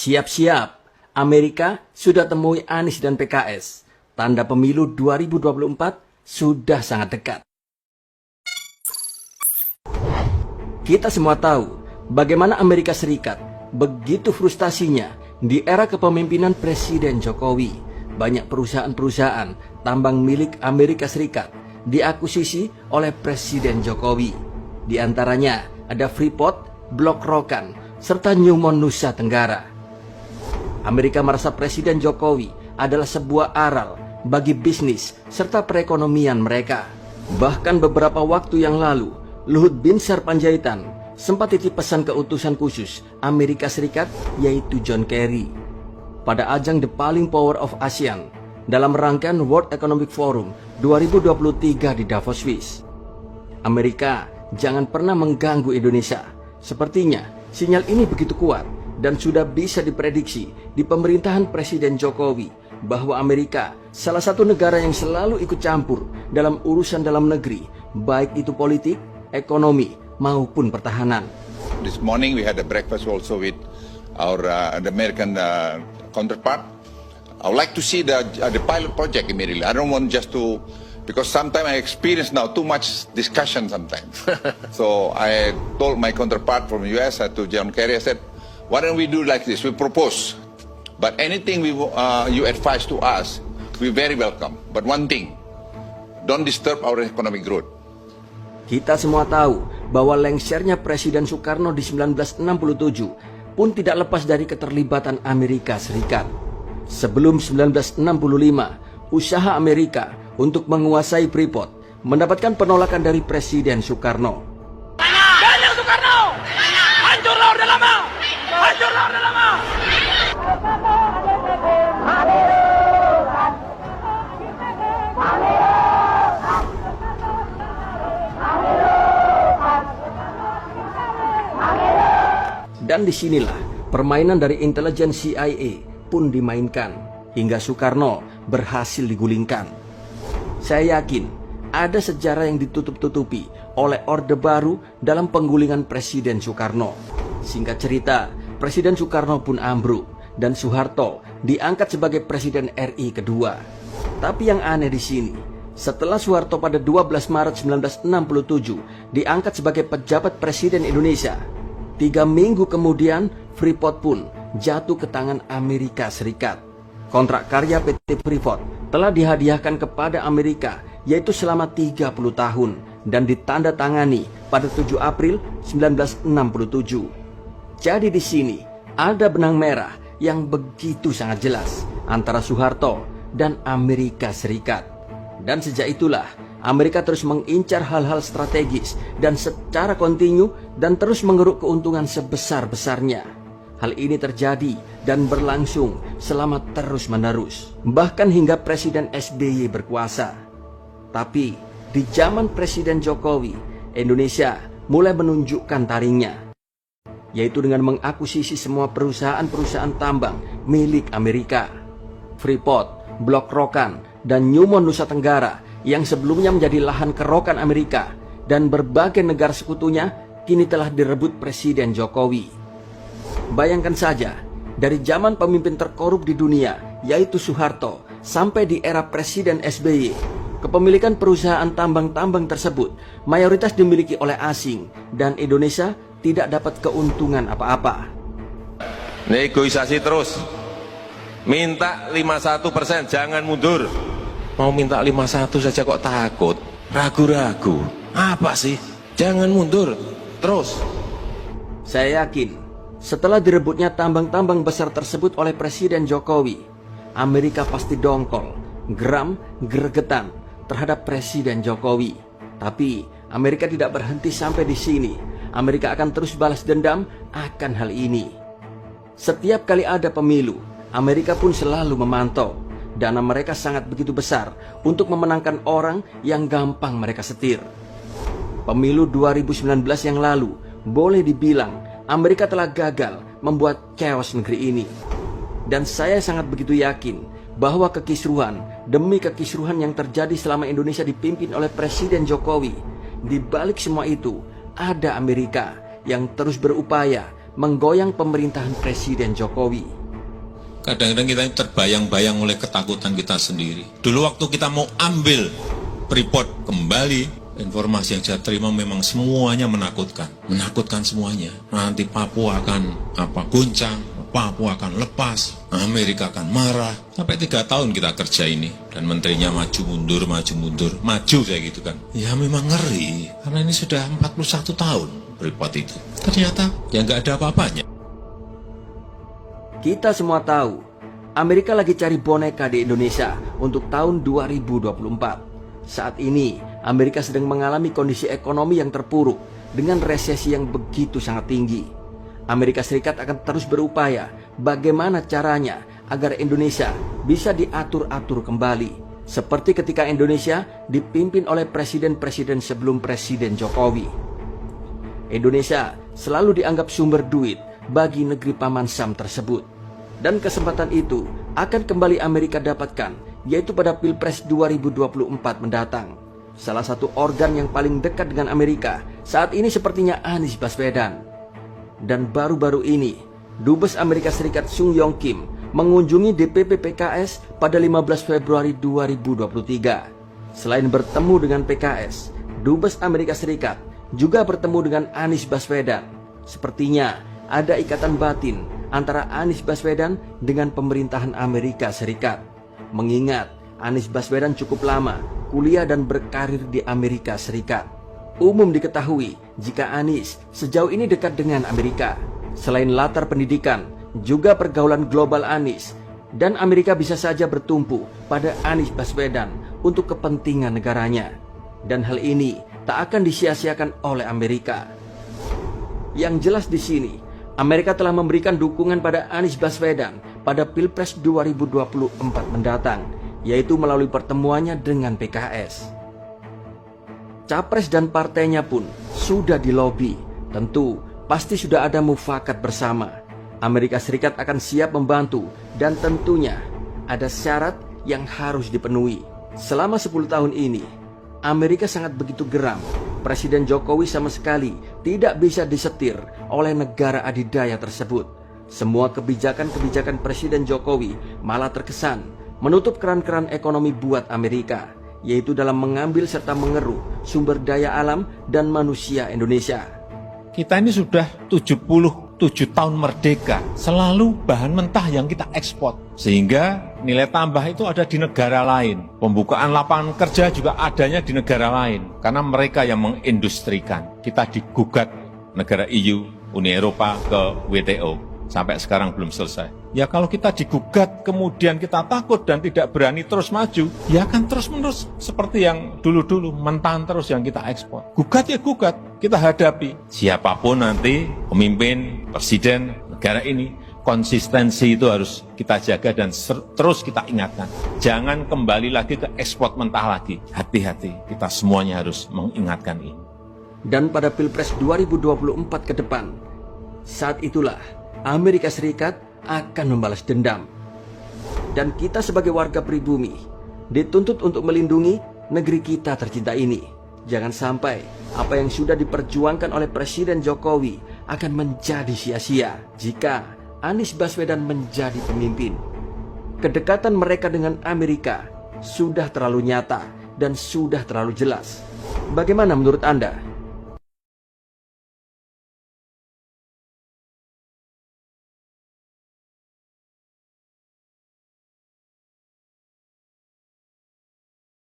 Siap-siap, Amerika sudah temui Anies dan PKS. Tanda pemilu 2024 sudah sangat dekat. Kita semua tahu bagaimana Amerika Serikat begitu frustasinya di era kepemimpinan Presiden Jokowi. Banyak perusahaan-perusahaan tambang milik Amerika Serikat diakuisisi oleh Presiden Jokowi. Di antaranya ada Freeport, Blok Rokan, serta Newmont Nusa Tenggara. Amerika merasa Presiden Jokowi adalah sebuah aral bagi bisnis serta perekonomian mereka. Bahkan beberapa waktu yang lalu, Luhut Binsar Panjaitan sempat titip pesan ke utusan khusus Amerika Serikat yaitu John Kerry pada ajang The Polling Power of ASEAN dalam rangkaian World Economic Forum 2023 di Davos, Swiss. Amerika jangan pernah mengganggu Indonesia. Sepertinya sinyal ini begitu kuat dan sudah bisa diprediksi di pemerintahan Presiden Jokowi bahwa Amerika salah satu negara yang selalu ikut campur dalam urusan dalam negeri, baik itu politik, ekonomi, maupun pertahanan. This morning we had a breakfast also with our the American counterpart. I would like to see the pilot project immediately. I don't want just to, because sometimes I experience now too much discussion sometimes. So I told my counterpart from the US to John Kerry, I said, why don't we do like this? We propose, but anything you advise to us, we very welcome. But one thing, don't disturb our economic growth. Kita semua tahu bahwa lengsernya Presiden Soekarno di 1967 pun tidak lepas dari keterlibatan Amerika Serikat. Sebelum 1965, usaha Amerika untuk menguasai Freeport mendapatkan penolakan dari Presiden Soekarno. Ganjil Soekarno! Hancurlah Orde Lama! Hancurlah Orde Lama! Dan disinilah permainan dari intelijen CIA pun dimainkan hingga Soekarno berhasil digulingkan. Saya yakin ada sejarah yang ditutup-tutupi oleh Orde Baru dalam penggulingan Presiden Soekarno. Singkat cerita, Presiden Soekarno pun ambruk dan Soeharto diangkat sebagai Presiden RI kedua. Tapi yang aneh di sini, setelah Soeharto pada 12 Maret 1967 diangkat sebagai pejabat Presiden Indonesia, 3 minggu kemudian Freeport pun jatuh ke tangan Amerika Serikat. Kontrak karya PT Freeport telah dihadiahkan kepada Amerika yaitu selama 30 tahun dan ditandatangani pada 7 April 1967. Jadi di sini ada benang merah yang begitu sangat jelas antara Soeharto dan Amerika Serikat. Dan sejak itulah Amerika terus mengincar hal-hal strategis dan secara kontinu dan terus mengeruk keuntungan sebesar-besarnya. Hal ini terjadi dan berlangsung selama terus-menerus, bahkan hingga Presiden SBY berkuasa. Tapi di zaman Presiden Jokowi, Indonesia mulai menunjukkan taringnya, yaitu dengan mengakuisisi semua perusahaan-perusahaan tambang milik Amerika. Freeport, Blok Rokan, dan Newmont Nusa Tenggara yang sebelumnya menjadi lahan kerokan Amerika dan berbagai negara sekutunya kini telah direbut Presiden Jokowi. Bayangkan saja, dari zaman pemimpin terkorup di dunia yaitu Soeharto sampai di era Presiden SBY, kepemilikan perusahaan tambang-tambang tersebut mayoritas dimiliki oleh asing dan Indonesia tidak dapat keuntungan apa-apa. Negosiasi terus, minta 51%, jangan mundur. Mau minta 51 saja kok takut, ragu-ragu. Apa sih? Jangan mundur, terus. Saya yakin setelah direbutnya tambang-tambang besar tersebut oleh Presiden Jokowi, Amerika pasti dongkol, geram, gregetan terhadap Presiden Jokowi. Tapi Amerika tidak berhenti sampai di sini. Amerika akan terus balas dendam akan hal ini. Setiap kali ada pemilu, Amerika pun selalu memantau. Dana mereka sangat begitu besar untuk memenangkan orang yang gampang mereka setir. Pemilu 2019 yang lalu, boleh dibilang Amerika telah gagal membuat chaos negeri ini. Dan saya sangat begitu yakin bahwa kekisruhan demi kekisruhan yang terjadi selama Indonesia dipimpin oleh Presiden Jokowi, di balik semua itu ada Amerika yang terus berupaya menggoyang pemerintahan Presiden Jokowi. Kadang-kadang kita ini terbayang-bayang oleh ketakutan kita sendiri. Dulu waktu kita mau ambil Freeport kembali, informasi yang saya terima memang semuanya menakutkan. Menakutkan semuanya. Nanti Papua akan goncang, Papua akan lepas, Amerika akan marah. Sampai 3 tahun kita kerja ini. Dan menterinya maju mundur, maju saya gitu kan. Ya memang ngeri, karena ini sudah 41 tahun Freeport itu. Ternyata ya nggak ada apa-apanya. Kita semua tahu, Amerika lagi cari boneka di Indonesia untuk tahun 2024. Saat ini, Amerika sedang mengalami kondisi ekonomi yang terpuruk dengan resesi yang begitu sangat tinggi. Amerika Serikat akan terus berupaya bagaimana caranya agar Indonesia bisa diatur-atur kembali. Seperti ketika Indonesia dipimpin oleh presiden-presiden sebelum Presiden Jokowi. Indonesia selalu dianggap sumber duit bagi negeri Paman Sam tersebut. Dan kesempatan itu akan kembali Amerika dapatkan, yaitu pada Pilpres 2024 mendatang. Salah satu organ yang paling dekat dengan Amerika saat ini sepertinya Anies Baswedan. Dan baru-baru ini, Dubes Amerika Serikat Sung Yong Kim mengunjungi DPP PKS pada 15 Februari 2023. Selain bertemu dengan PKS, Dubes Amerika Serikat juga bertemu dengan Anies Baswedan. Sepertinya ada ikatan batin antara Anies Baswedan dengan pemerintahan Amerika Serikat. Mengingat Anies Baswedan cukup lama kuliah dan berkarir di Amerika Serikat. Umum diketahui jika Anies sejauh ini dekat dengan Amerika. Selain latar pendidikan, juga pergaulan global Anies dan Amerika bisa saja bertumpu pada Anies Baswedan untuk kepentingan negaranya. Dan hal ini tak akan disia-siakan oleh Amerika. Yang jelas di sini, Amerika telah memberikan dukungan pada Anies Baswedan pada Pilpres 2024 mendatang, yaitu melalui pertemuannya dengan PKS. Capres dan partainya pun sudah dilobi. Tentu, pasti sudah ada mufakat bersama. Amerika Serikat akan siap membantu dan tentunya ada syarat yang harus dipenuhi. Selama 10 tahun ini, Amerika sangat begitu geram. Presiden Jokowi sama sekali tidak bisa disetir oleh negara adidaya tersebut. Semua kebijakan-kebijakan Presiden Jokowi malah terkesan menutup keran-keran ekonomi buat Amerika, yaitu dalam mengambil serta mengeruk sumber daya alam dan manusia Indonesia. Kita ini sudah 77 tahun merdeka, selalu bahan mentah yang kita ekspor. Sehingga nilai tambah itu ada di negara lain. Pembukaan lapangan kerja juga adanya di negara lain. Karena mereka yang mengindustrikan. Kita digugat negara EU, Uni Eropa ke WTO. Sampai sekarang belum selesai. Ya kalau kita digugat, kemudian kita takut dan tidak berani terus maju, ya akan terus-menerus seperti yang dulu-dulu, mentah terus yang kita ekspor. Gugat ya gugat, kita hadapi. Siapapun nanti pemimpin, presiden negara ini, konsistensi itu harus kita jaga dan terus kita ingatkan. Jangan kembali lagi ke ekspor mentah lagi. Hati-hati, kita semuanya harus mengingatkan ini. Dan pada Pilpres 2024 ke depan, saat itulah Amerika Serikat akan membalas dendam. Dan kita sebagai warga pribumi dituntut untuk melindungi negeri kita tercinta ini. Jangan sampai apa yang sudah diperjuangkan oleh Presiden Jokowi akan menjadi sia-sia jika Anies Baswedan menjadi pemimpin. Kedekatan mereka dengan Amerika sudah terlalu nyata dan sudah terlalu jelas. Bagaimana menurut Anda?